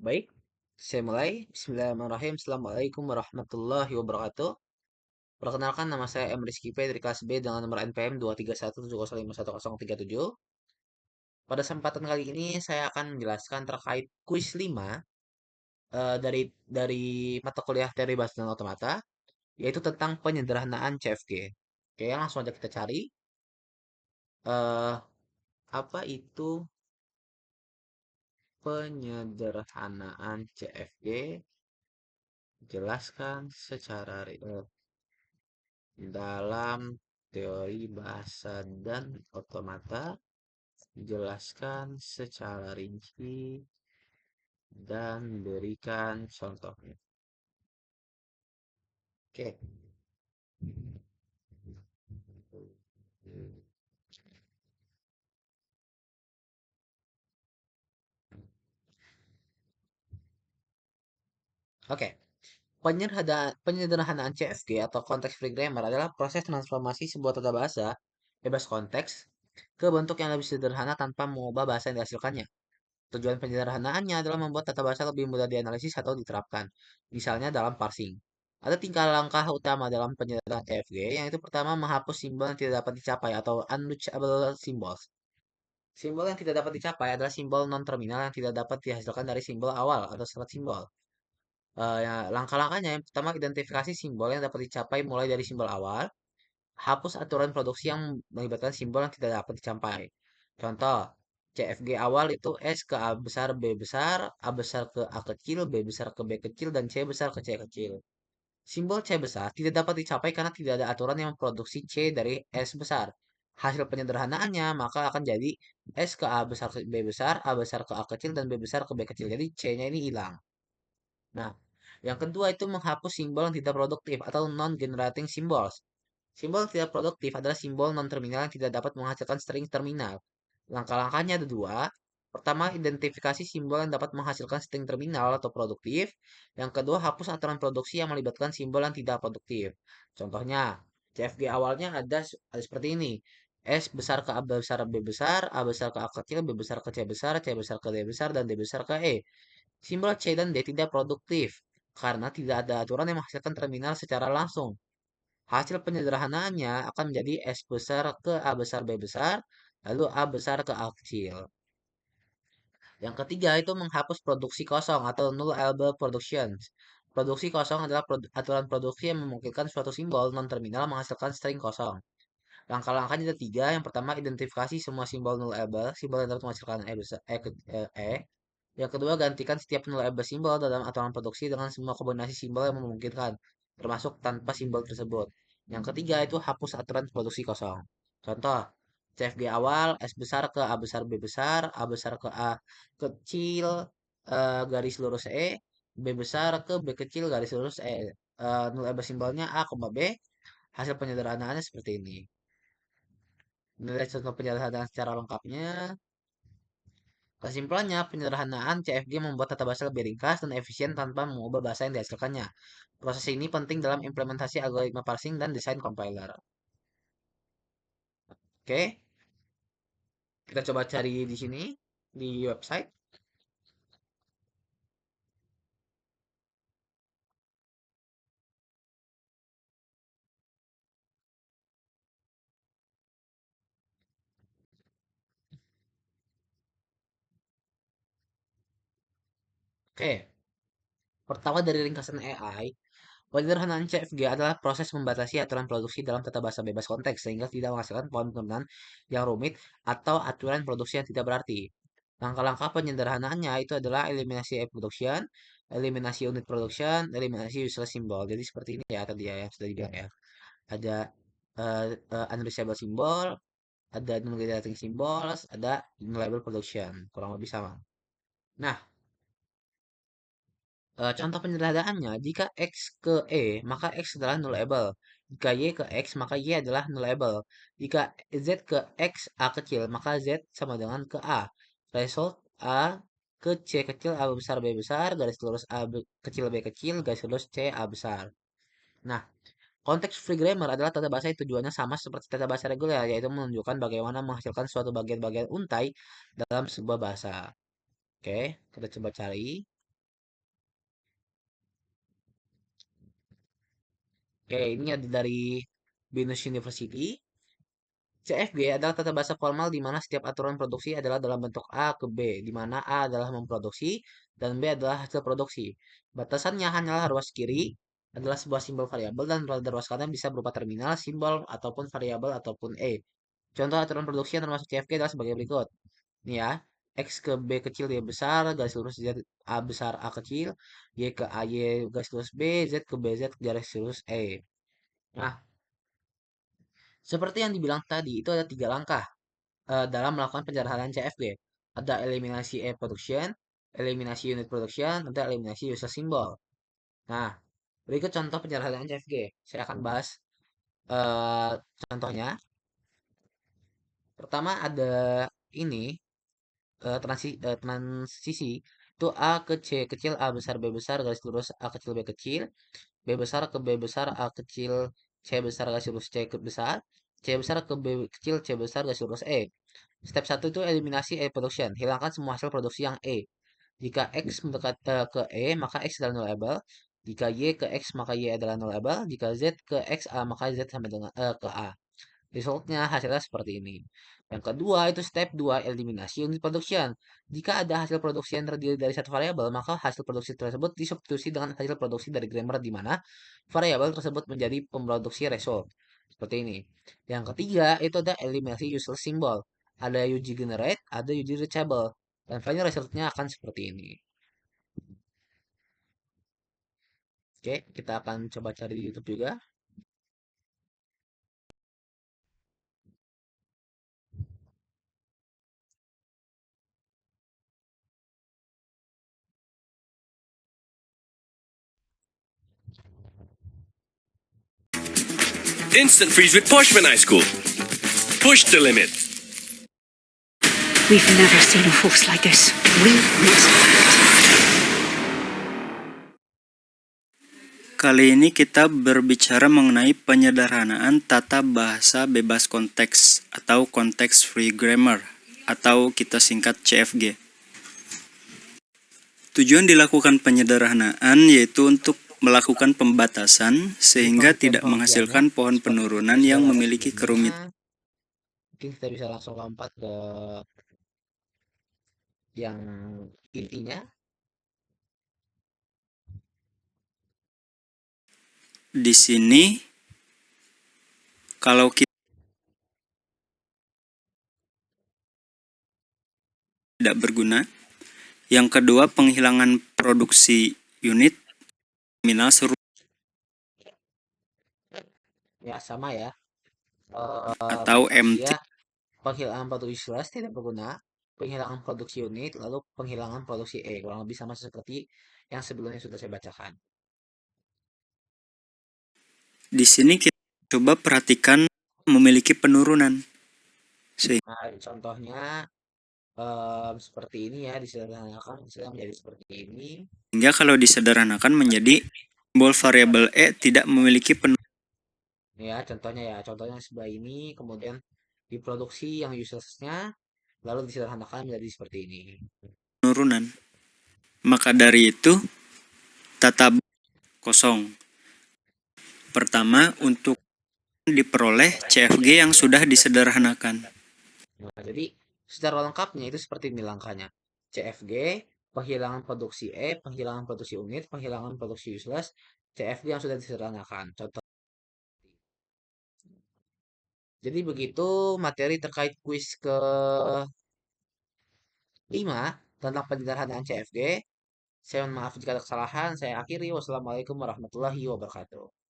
Baik, saya mulai. Bismillahirrahmanirrahim. Assalamualaikum warahmatullahi wabarakatuh. Perkenalkan, nama saya M. Rizky P. dari kelas B dengan nomor NPM 23170511037. Pada kesempatan kali ini saya akan menjelaskan terkait kuis 5 dari mata kuliah Teori Bahasa dan Otomata, yaitu tentang penyederhanaan CFG. Oke, langsung aja kita cari. eh Apa itu penyederhanaan CFG? Jelaskan secara dalam teori bahasa dan otomata, jelaskan secara rinci dan berikan contohnya. Oke. Oke. Penyederhanaan CFG atau context free grammar adalah proses transformasi sebuah tata bahasa bebas konteks ke bentuk yang lebih sederhana tanpa mengubah bahasa yang dihasilkannya. Tujuan penyederhanaannya adalah membuat tata bahasa lebih mudah dianalisis atau diterapkan, misalnya dalam parsing. Ada tingkah langkah utama dalam penyederhanaan CFG, yang itu pertama menghapus simbol yang tidak dapat dicapai atau unreachable symbols. Simbol yang tidak dapat dicapai adalah simbol non-terminal yang tidak dapat dihasilkan dari simbol awal atau syarat simbol. Ya, langkah-langkahnya yang pertama identifikasi simbol yang dapat dicapai mulai dari simbol awal, hapus aturan produksi yang melibatkan simbol yang tidak dapat dicapai. Contoh, CFG awal itu S ke A besar, B besar, A besar ke A kecil, B besar ke B kecil, dan C besar ke C kecil. Simbol C besar tidak dapat dicapai karena tidak ada aturan yang memproduksi C dari S besar. Hasil penyederhanaannya maka akan jadi S ke A besar ke B besar, A besar ke A kecil, dan B besar ke B kecil. Jadi C-nya ini hilang. Nah, yang kedua itu menghapus simbol yang tidak produktif atau non-generating symbols. Simbol tidak produktif adalah simbol non-terminal yang tidak dapat menghasilkan string terminal. Langkah-langkahnya ada dua. Pertama, identifikasi simbol yang dapat menghasilkan string terminal atau produktif. Yang kedua, hapus aturan produksi yang melibatkan simbol yang tidak produktif. Contohnya, CFG awalnya ada seperti ini. S besar ke A besar B besar, A besar ke A kecil, B besar ke C besar ke D besar, dan D besar ke E. Simbol C dan D tidak produktif karena tidak ada aturan yang menghasilkan terminal secara langsung. Hasil penyederhanaannya akan menjadi S besar ke A besar B besar, lalu A besar ke A kecil. Yang ketiga itu menghapus produksi kosong atau nullable productions. Produksi kosong adalah aturan produksi yang memungkinkan suatu simbol non-terminal menghasilkan string kosong. Langkah-langkahnya ada tiga. Yang pertama, identifikasi semua simbol nullable, simbol yang dapat menghasilkan E. Yang kedua, gantikan setiap nullable simbol dalam aturan produksi dengan semua kombinasi simbol yang memungkinkan, termasuk tanpa simbol tersebut. Yang ketiga itu hapus aturan produksi kosong. Contoh, CFG awal S besar ke A besar B besar, A besar ke A kecil garis lurus E, B besar ke B kecil garis lurus E. Nullable simbolnya A, B. Hasil penyederhanaannya seperti ini. Nilai contoh penyederhanaan secara lengkapnya. Kesimpulannya, penyederhanaan CFG membuat tata bahasa lebih ringkas dan efisien tanpa mengubah bahasa yang dihasilkannya. Proses ini penting dalam implementasi algoritma parsing dan desain compiler. Oke, kita coba cari di sini, di website. Oke, pertama dari ringkasan AI, penyederhanaan CFG adalah proses membatasi aturan produksi dalam tata bahasa bebas konteks sehingga tidak menghasilkan pohon turunan yang rumit atau aturan produksi yang tidak berarti. Langkah-langkah penyederhanaannya itu adalah eliminasi production, eliminasi unit production, eliminasi useless symbol. Jadi seperti ini ya tadi ya yang sudah dibilang ya. Ada unreachable symbol, ada non-generating symbols, ada label production. Kurang lebih sama. Nah, contoh penyederhanaannya, jika X ke E, maka X adalah nullable. Jika Y ke X, maka Y adalah nullable. Jika Z ke X, A kecil, maka Z sama dengan ke A. Result A ke C kecil, A besar, B besar, garis lurus kecil, B kecil, garis lurus C, A besar. Nah, konteks free grammar adalah tata bahasa yang tujuannya sama seperti tata bahasa reguler, yaitu menunjukkan bagaimana menghasilkan suatu bagian-bagian untai dalam sebuah bahasa. Oke, kita coba cari. Oke, ini ada dari Binus University. CFG adalah tata bahasa formal di mana setiap aturan produksi adalah dalam bentuk A ke B, di mana A adalah memproduksi dan B adalah hasil produksi. Batasannya hanyalah ruas kiri adalah sebuah simbol variabel dan ruas kanan bisa berupa terminal, simbol, ataupun variabel, ataupun E. Contoh aturan produksi yang termasuk CFG adalah sebagai berikut. Nih ya, X ke B kecil Y besar, garis lurus Z A besar A kecil, Y ke A Y garis lurus B, Z ke B Z garis lurus E. Nah, seperti yang dibilang tadi, itu ada tiga langkah dalam melakukan penyederhanaan CFG. Ada eliminasi E production, eliminasi unit production, ada eliminasi user symbol. Nah, berikut contoh penyederhanaan CFG. Saya akan bahas eh, contohnya. Pertama ada ini transisi itu A ke C kecil A besar B besar garis lurus A kecil B kecil, B besar ke B besar A kecil C besar garis lurus C ke besar, C besar ke B kecil C besar garis lurus E. Step satu itu eliminasi E production. Hilangkan semua hasil produksi yang E. Jika X mendekat ke E, maka X adalah nullable. Jika Y ke X, maka Y adalah nullable. Jika Z ke X, A, maka Z sama dengan ke A. Resultnya hasilnya seperti ini. Yang kedua itu step 2 eliminasi unit production. Jika ada hasil produksi yang terdiri dari satu variabel, maka hasil produksi tersebut disubstitusi dengan hasil produksi dari grammar di mana variabel tersebut menjadi pemproduksi result. Seperti ini. Yang ketiga itu ada eliminasi useless symbol. Ada UG generate, ada UG reachable. Dan final resultnya akan seperti ini. Oke, kita akan coba cari di YouTube juga. Instant freeze with Poshman Ice Cool. Push the limit. We've never seen a force like this. We must act. Kali ini kita berbicara mengenai penyederhanaan tata bahasa bebas konteks atau context free grammar atau kita singkat CFG. Tujuan dilakukan penyederhanaan yaitu untuk melakukan pembatasan sehingga tidak menghasilkan pohon penurunan yang memiliki kerumitan. Mungkin kita bisa langsung lompat ke yang intinya. Di sini kalau kita tidak berguna. Yang kedua, penghilangan produksi unit terminal seru Ya, sama ya. atau MT. Ya, penghilangan produksi slash tidak berguna, penghilangan produksi unit, lalu penghilangan produksi E. Kurang lebih sama seperti yang sebelumnya sudah saya bacakan. Di sini kita coba perhatikan memiliki penurunan. Nah, contohnya seperti ini ya, disederhanakan misalnya menjadi seperti ini. Sehingga kalau disederhanakan menjadi simbol variabel E tidak memiliki penurunan. Ya, contohnya sebelah ini, kemudian diproduksi yang usersnya, lalu disederhanakan menjadi seperti ini. Maka dari itu, tata kosong. Pertama, untuk diperoleh CFG yang sudah disederhanakan. Nah, jadi secara lengkapnya itu seperti ini langkahnya. CFG, penghilangan produksi E, penghilangan produksi unit, penghilangan produksi useless, CFG yang sudah disederhanakan. Contoh. Jadi begitu materi terkait kuis ke 5 tentang penyederhanaan CFG. Saya mohon maaf jika ada kesalahan. Saya akhiri. Wassalamualaikum warahmatullahi wabarakatuh.